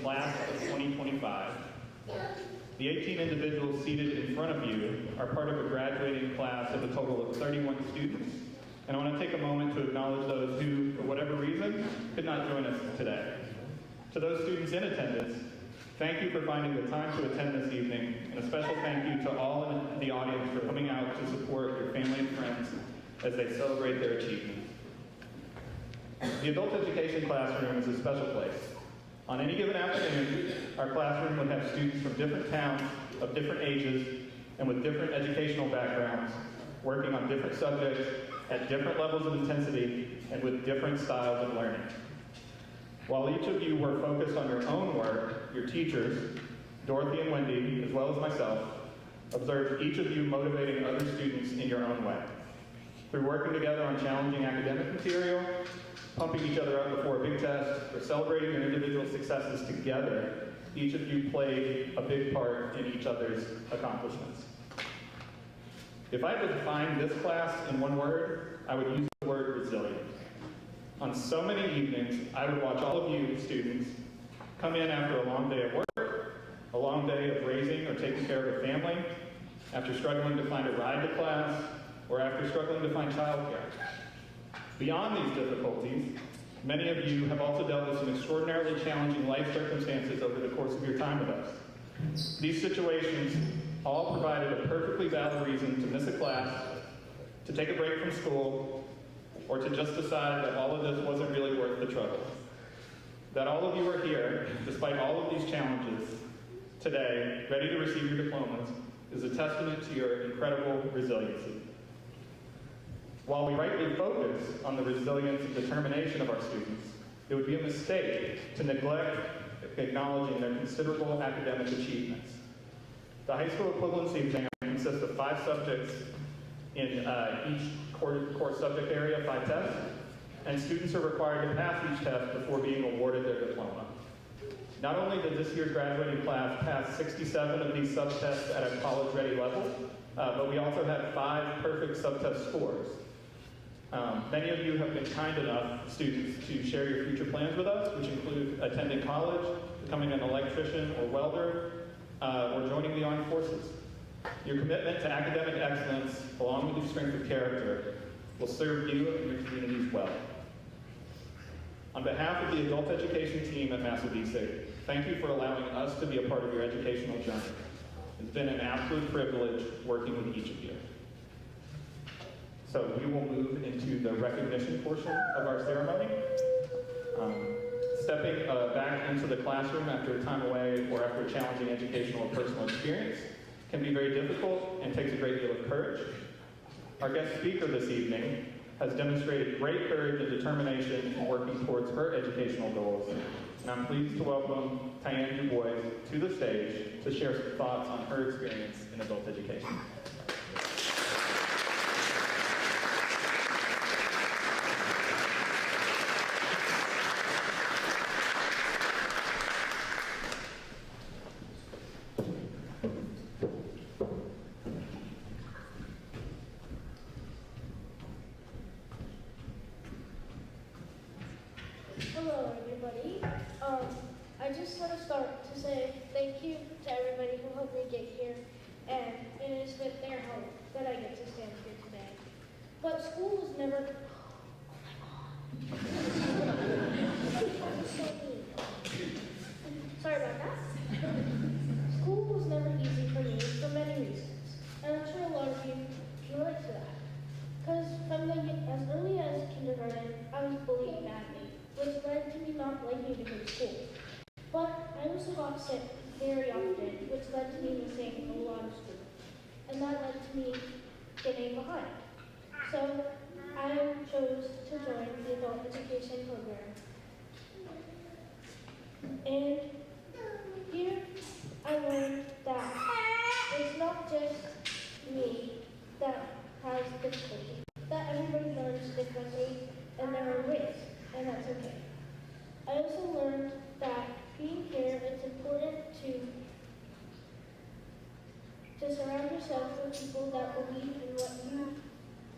class of 2025. The 18 individuals seated in front of you are part of a graduating class of a total of 31 students. And I want to take a moment to acknowledge those who, for whatever reason, could not join us today. To those students in attendance, thank you for finding the time to attend this evening, and a special thank you to all in the audience for coming out to support your family and friends as they celebrate their achievements. The adult education classroom is a special place. On any given afternoon, our classroom would have students from different towns, of different ages, and with different educational backgrounds, working on different subjects at different levels of intensity and with different styles of learning. While each of you were focused on your own work, your teachers, Dorothy and Wendy, as well as myself, observed each of you motivating other students in your own way. Through working together on challenging academic material, pumping each other up before a big test, or celebrating your individual successes together, each of you played a big part in each other's accomplishments. If I had to define this class in one word, I would use the word resilient. On so many evenings, I would watch all of you students come in after a long day of work, a long day of raising or taking care of a family, after struggling to find a ride to class, or after struggling to find childcare. Beyond these difficulties, many of you have also dealt with some extraordinarily challenging life circumstances over the course of your time with us. These situations all provided a perfectly valid reason to miss a class, to take a break from school, or to just decide that all of this wasn't really worth the trouble. That all of you are here, despite all of these challenges, today, ready to receive your diplomas, is a testament to your incredible resiliency. While we rightly focus on the resilience and determination of our students, it would be a mistake to neglect acknowledging their considerable academic achievements. The high school equivalency exam consists of 5 subjects in each core subject area, 5 tests, and students are required to pass each test before being awarded their diploma. Not only did this year's graduating class pass 67 of these subtests at a college-ready level, but we also had 5 perfect subtest scores. Many of you have been kind enough, students, to share your future plans with us, which include attending college, becoming an electrician or welder, or joining the armed forces. Your commitment to academic excellence, along with your strength of character, will serve you and your communities well. On behalf of the adult education team at Massabesic, thank you for allowing us to be a part of your educational journey. It's been an absolute privilege working with each of you. So we will move into the recognition portion of our ceremony. Stepping back into the classroom after a time away or after a challenging educational or personal experience can be very difficult and takes a great deal of courage. Our guest speaker this evening has demonstrated great courage and determination in working towards her educational goals. And I'm pleased to welcome Tyann Du Bois to the stage to share some thoughts on her experience in adult education. Hello, everybody. I just want to start to say thank you to everybody who helped me get here, and it is with their help that I get to stand here today. But school was never... Sorry about that. School was never easy for me for many reasons, and I'm sure a lot of you can relate to that. Because from as early as kindergarten, I was bullied badly, which led to me not liking to go to school. But I also got sick very often, which led to me missing a lot of school. And that led to me getting behind. So I chose to join the adult education program. And here I learned that it's not just me that has difficulty, that everybody learns differently and there are ways, and that's okay. I also learned that being here, it's important to surround yourself with people that believe in what you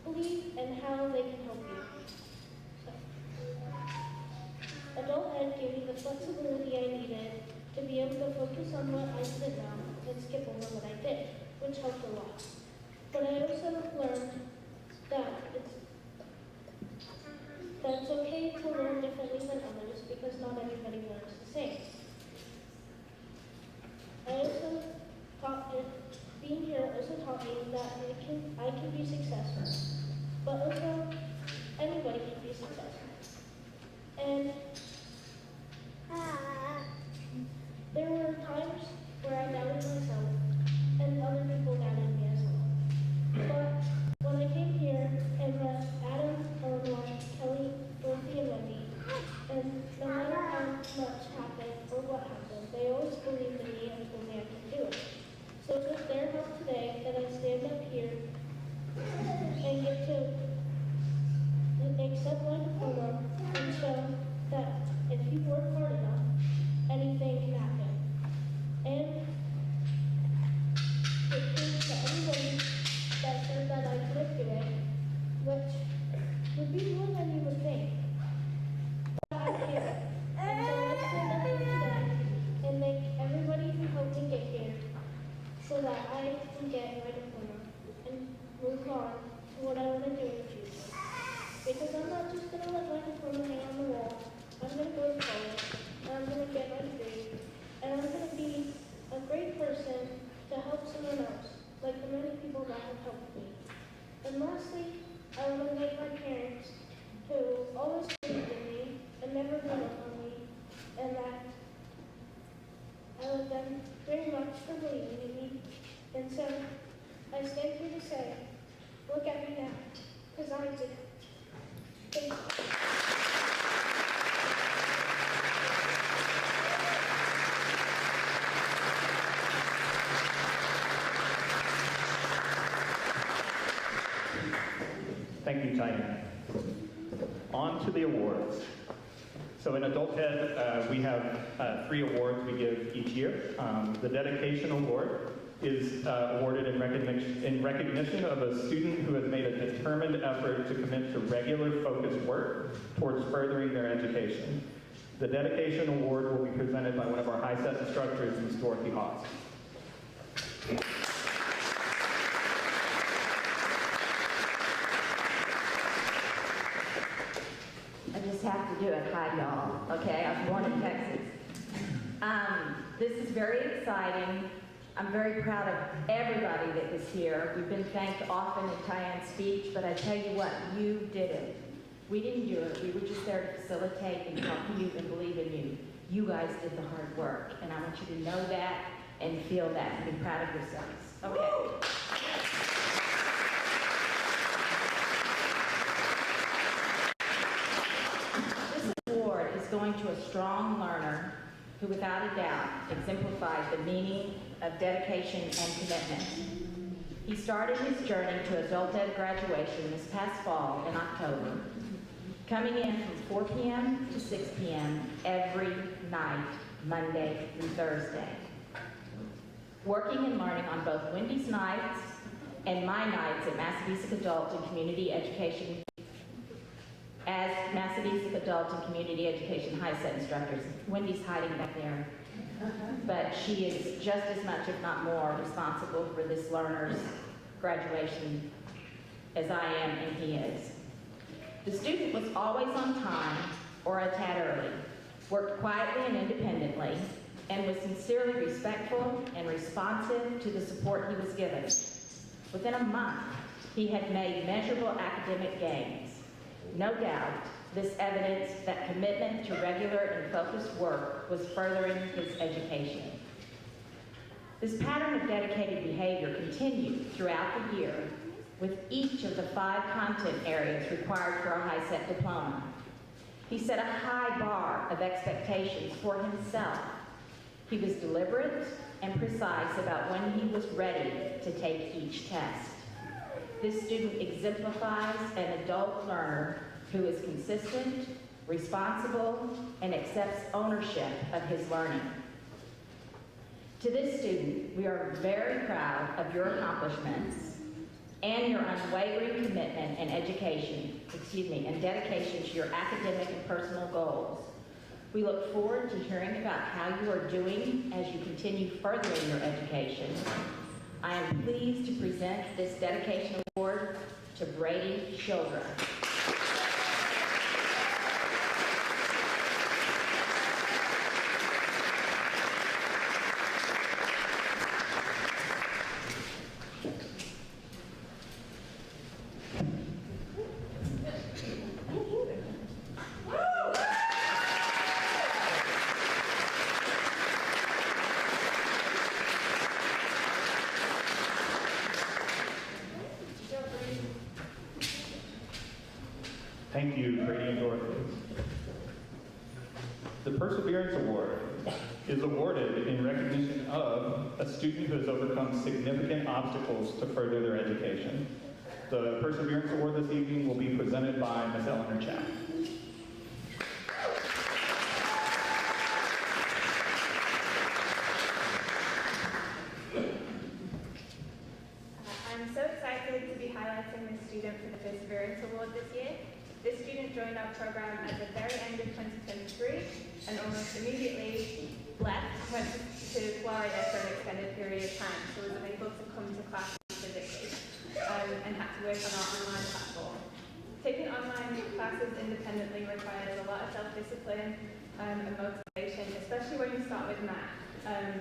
believe and how they can help you. So, adult ed gave me the flexibility I needed what happened. They always believed in me and told me I could do it. So it's with their help today that I stand up here and get to accept my diploma and show that if you work hard enough, anything can happen. And it proves to everybody that said that I could do it, which would be more than you would think. But I can. And so let's stand up here today and thank everybody who helped me get here so that I can get my diploma and move on to what I want to do in the future. Because I'm not just going to let my diploma hang on the wall. I'm going to go to college, and I'm going to get my degree, and I'm going to be a great person to help someone else, like the many people that have helped me. And lastly, I want to thank my parents who always believed in me and never gave up on me, and that I love them very much for believing in me. And so I stand here to say, look at me now, because I did it. Thank you. Thank you, Tanya. On to the awards. So in Adult Ed, we have 3 awards we give each year. The Dedication Award is awarded in recognition of a student who has made a determined effort to commit to regular focused work towards furthering their education. The Dedication Award will be presented by one of our high-set instructors, Ms. Dorothy Haas. I just have to do it. Hi, y'all. Okay, I was born in Texas. This is very exciting. I'm very proud of everybody that was here. We've been thanked often in Tyan's speech, but I tell you what, you did it. We didn't do it. We were just there to facilitate and help you and believe in you. You guys did the hard work, and I want you to know that and feel that and be proud of yourselves. Okay. Going to a strong learner who without a doubt exemplified the meaning of dedication and commitment. He started his journey to adult ed graduation this past fall in October, coming in from 4 p.m. to 6 p.m. every night, Monday through Thursday. Working and learning on both Wendy's nights and my nights at Massabesic Adult and Community Education as Massabesic Adult and Community Education high-set instructors. Wendy's hiding back there. But she is just as much, if not more, responsible for this learner's graduation as I am and he is. The student was always on time or a tad early, worked quietly and independently, and was sincerely respectful and responsive to the support he was given. Within a month, he had made measurable academic gains. No doubt, this evidenced that commitment to regular and focused work was furthering his education. This pattern of dedicated behavior continued throughout the year with each of the 5 content areas required for a high-set diploma. He set a high bar of expectations for himself. He was deliberate and precise about when he was ready to take each test. This student exemplifies an adult learner who is consistent, responsible, and accepts ownership of his learning. To this student, we are very proud of your accomplishments and your unwavering commitment and dedication to your academic and personal goals. We look forward to hearing about how you are doing as you continue furthering your education. I am pleased to present this dedication award to Brady Shildra. Thank you, Brady and Dorothy. The Perseverance Award is awarded in recognition of a student who has overcome significant obstacles to further their education. The Perseverance Award this evening will be presented by Ms. Eleanor Chow. I'm so excited to be highlighting this student for the Perseverance Award this year. This student joined our program at the very end of 2023 and almost immediately left, went to Florida for an extended period of time, so was unable to come to classes physically and had to work on our online platform. Taking online classes independently requires a lot of self-discipline and motivation, especially when you start with math.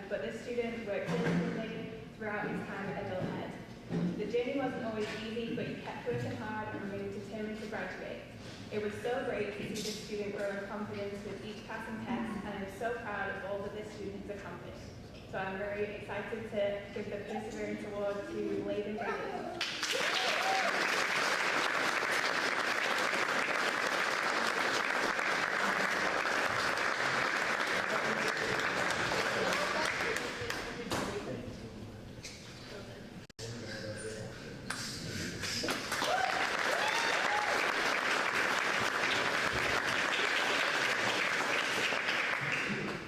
But this student worked diligently throughout his time at Adult Ed. The journey wasn't always easy, but he kept working hard and remained determined to graduate. It was so great to see this student grow in confidence with each passing test, and I'm so proud of all that this student has accomplished. So I'm very excited to give the Perseverance Award to Layden David.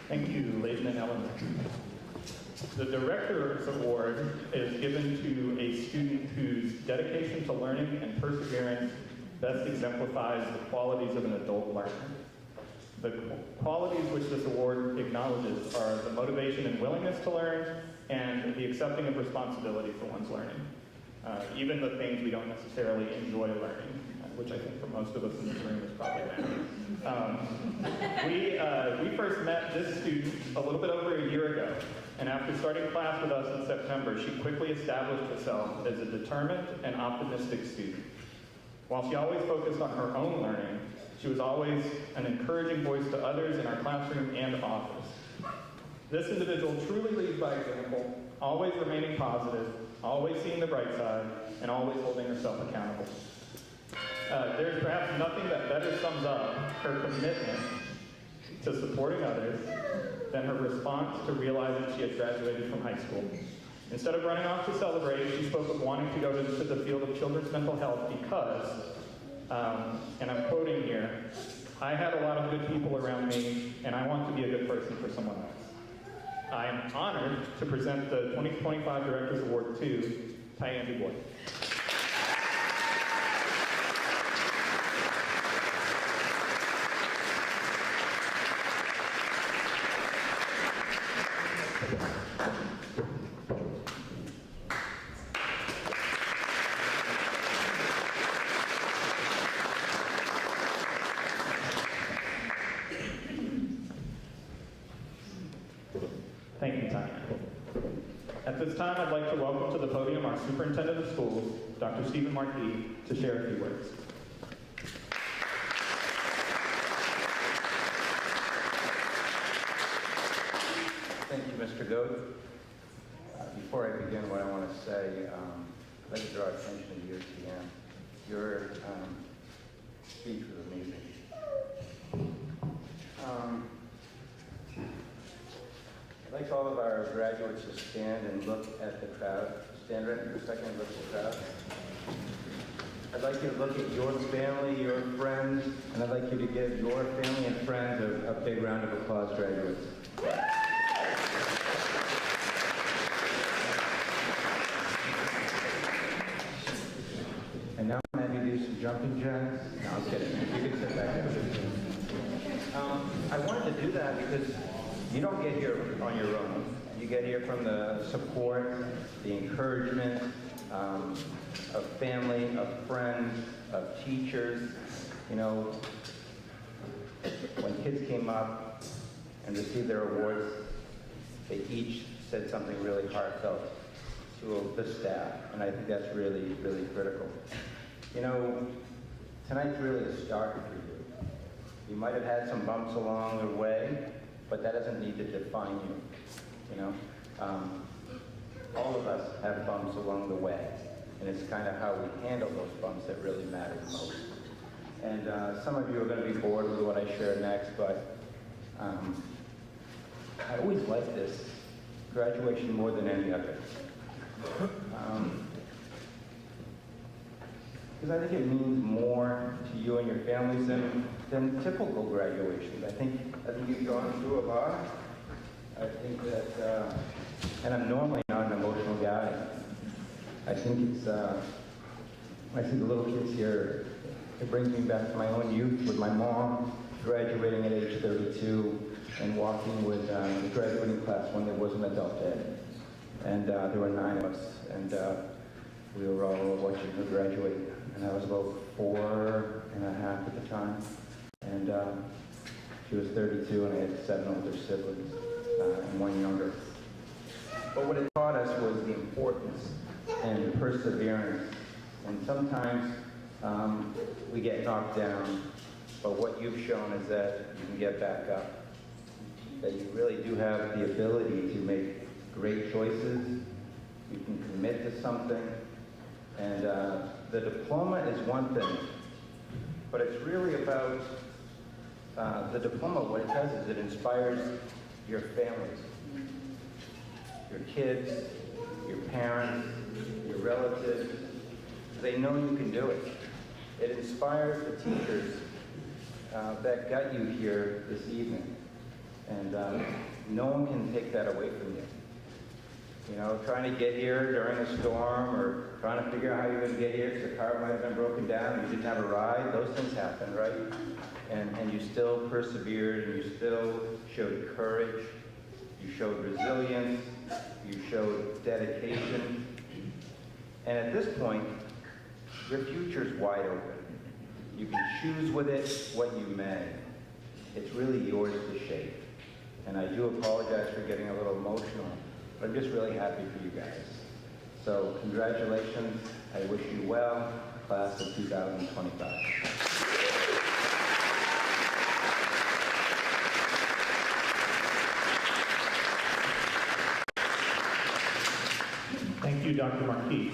Thank you, Layden and Eleanor. The Director's Award is given to a student whose dedication to learning and perseverance best exemplifies the qualities of an adult learner. The qualities which this award acknowledges are the motivation and willingness to learn and the accepting of responsibility for one's learning. Even the things we don't necessarily enjoy learning, which I think for most of us in this room is probably math. We first met this student a little bit over a year ago, and after starting class with us in September, she quickly established herself as a determined and optimistic student. While she always focused on her own learning, she was always an encouraging voice to others in our classroom and office. This individual truly leads by example, always remaining positive, always seeing the bright side, and always holding herself accountable. There's perhaps nothing that better sums up her commitment to supporting others than her response to realizing she had graduated from high school. Instead of running off to celebrate, she spoke of wanting to go to the field of children's mental health because, and I'm quoting here, "I had a lot of good people around me, and I want to be a good person for someone else." I am honored to present the 2025 Director's Award to Tyann DuBois. Thank you, Tanya. At this time, I'd like to welcome to the podium our Superintendent of Schools, Dr. Stephen Markey, to share a few words. Thank you, Mr. Goad. Before I begin, what I want to say, I'd like to draw attention to your TM. Your speech was amazing. I'd like all of our graduates to stand and look at the crowd. Stand right for a second and look at the crowd. I'd like you to look at your family, your friends, and I'd like you to give your family and friends a big round of applause, graduates. And now I'm going to do some jumping jacks. No, I'm kidding. You can sit back down. I wanted to do that because you don't get here on your own. You get here from the support, the encouragement of family, of friends, of teachers. You know, when kids came up and received their awards, they each said something really heartfelt to the staff, and I think that's really, really critical. You know, tonight's really a start for you. You might have had some bumps along the way, but that doesn't need to define you, you know? All of us have bumps along the way, and it's kind of how we handle those bumps that really matter most. And some of you are going to be bored with what I share next, but I always liked this graduation more than any other. Because I think it means more to you and your families than typical graduations. I think you've gone through a lot. I think that, and I'm normally not an emotional guy. I think it's, when I see the little kids here, it brings me back to my own youth with my mom graduating at age 32 and walking with the graduating class when there was an adult ed. And there were 9 of us, and we were all watching her graduate. And I was about 4 and a half at the time. And she was 32, and I had 7 older siblings and 1 younger. But what it taught us was the importance and perseverance. And sometimes we get knocked down, but what you've shown is that you can get back up. That you really do have the ability to make great choices. You can commit to something. And the diploma is one thing, but it's really about the diploma. What it does is it inspires your families, your kids, your parents, your relatives. They know you can do it. It inspires the teachers that got you here this evening. And no one can take that away from you. You know, trying to get here during a storm or trying to figure out how you're going to get here because the car might have been broken down, you didn't have a ride, those things happen, right? And you still persevered, and you still showed courage, you showed resilience, you showed dedication. And at this point, your future's wide open. You can choose with it what you may. It's really yours to shape. And I do apologize for getting a little emotional, but I'm just really happy for you guys. So congratulations. I wish you well, class of 2025. Thank you, Dr. Marquis.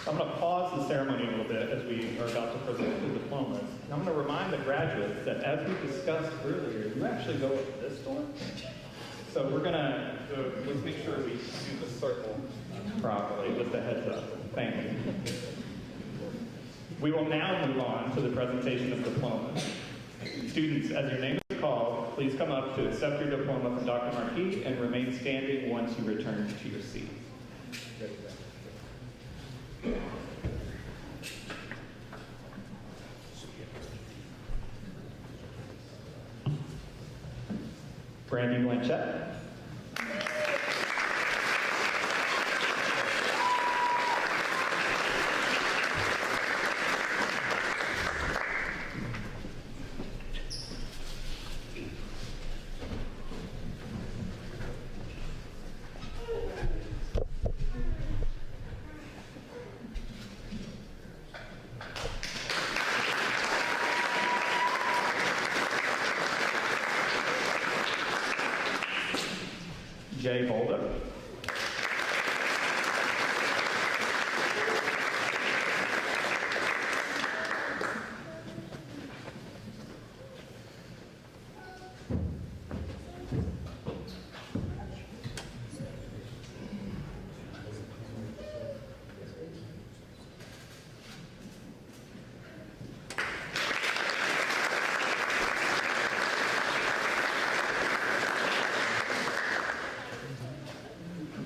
I'm going to pause the ceremony a little bit as we are about to present the diplomas. And I'm going to remind the graduates that as we discussed earlier, you actually go up this door. So we're going to, let's make sure we do the circle properly, just a heads up. Thank you. We will now move on to the presentation of diplomas. Students, as your name is called, please come up to accept your diploma from Dr. Marquis and remain standing once you return to your seat. Brandy Blanchett. Jay Boulder.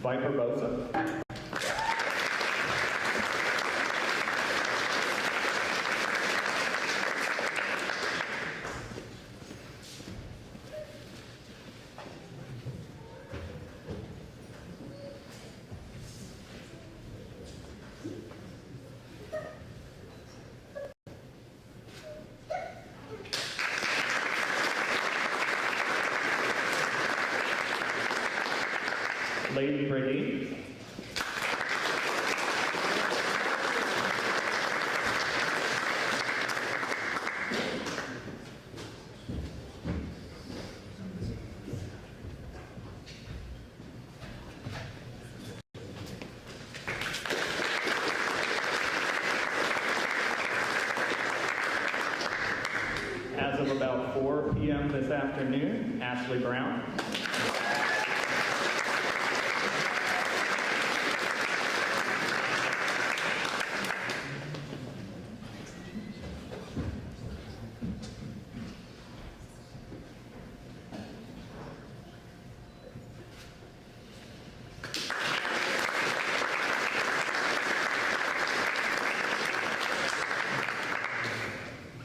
Viper Bosa. Lady Brady. As of about 4 p.m. this afternoon, Ashley Brown.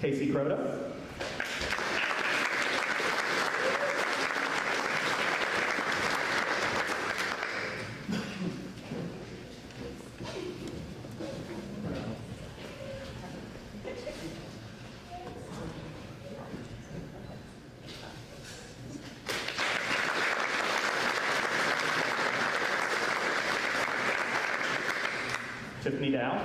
Casey Croto. Tiffany Dow.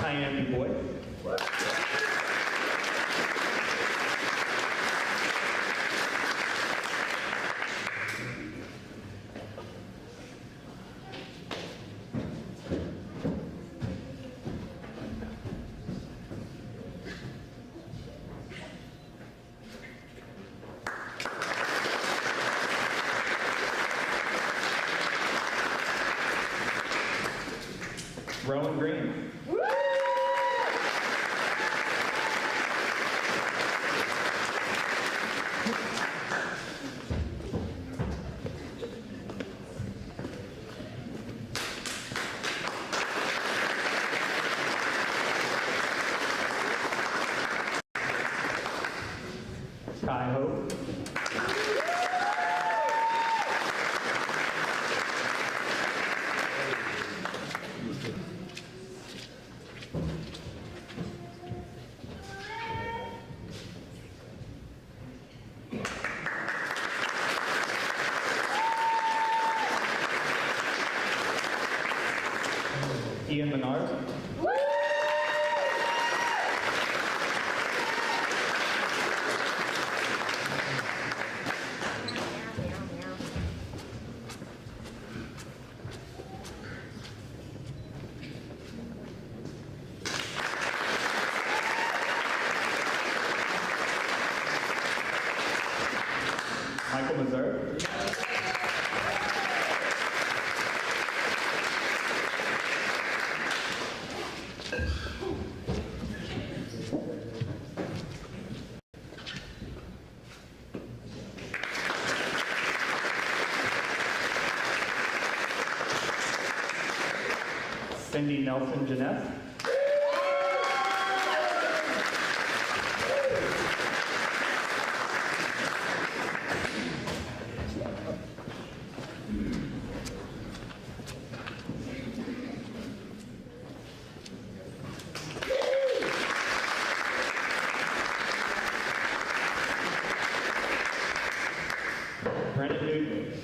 Diane DuBois. Rowan Green. Kai Hope. Ian Menard. Michael Mazur. Cindy Nelson Jeanette. Brennan Newton.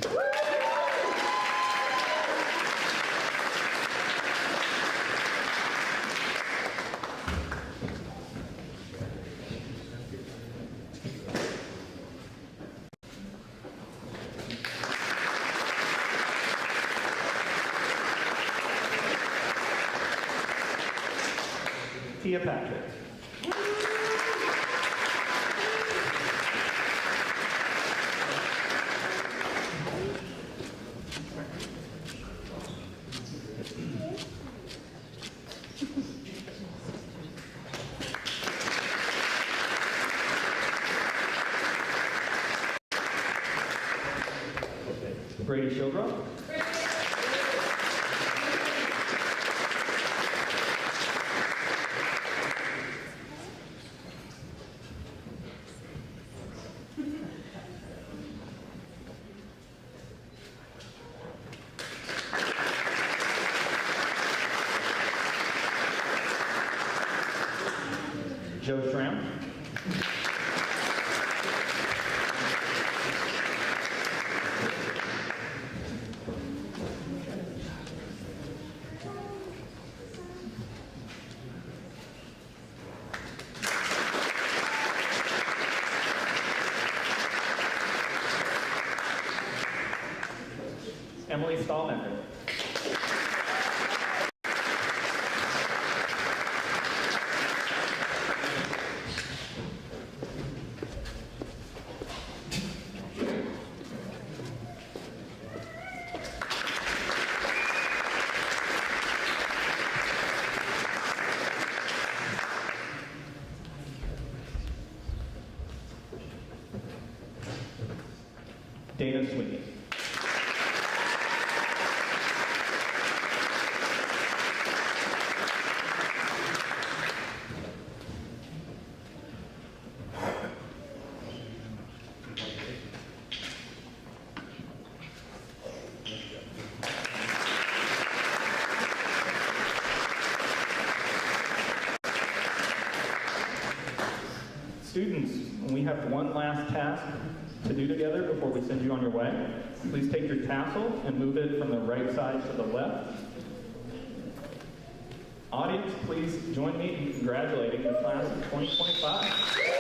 Tia Patrick. Brady Shildroth. Joe Schramm. Emily Stahlmender. Dana Sweeney. Students, we have one last task to do together before we send you on your way. Please take your tassel and move it from the right side to the left. Audience, please join me in congratulating the class of 2025.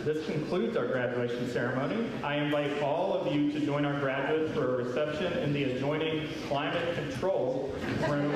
This concludes our graduation ceremony. I invite all of you to join our graduates for a reception in the adjoining climate control room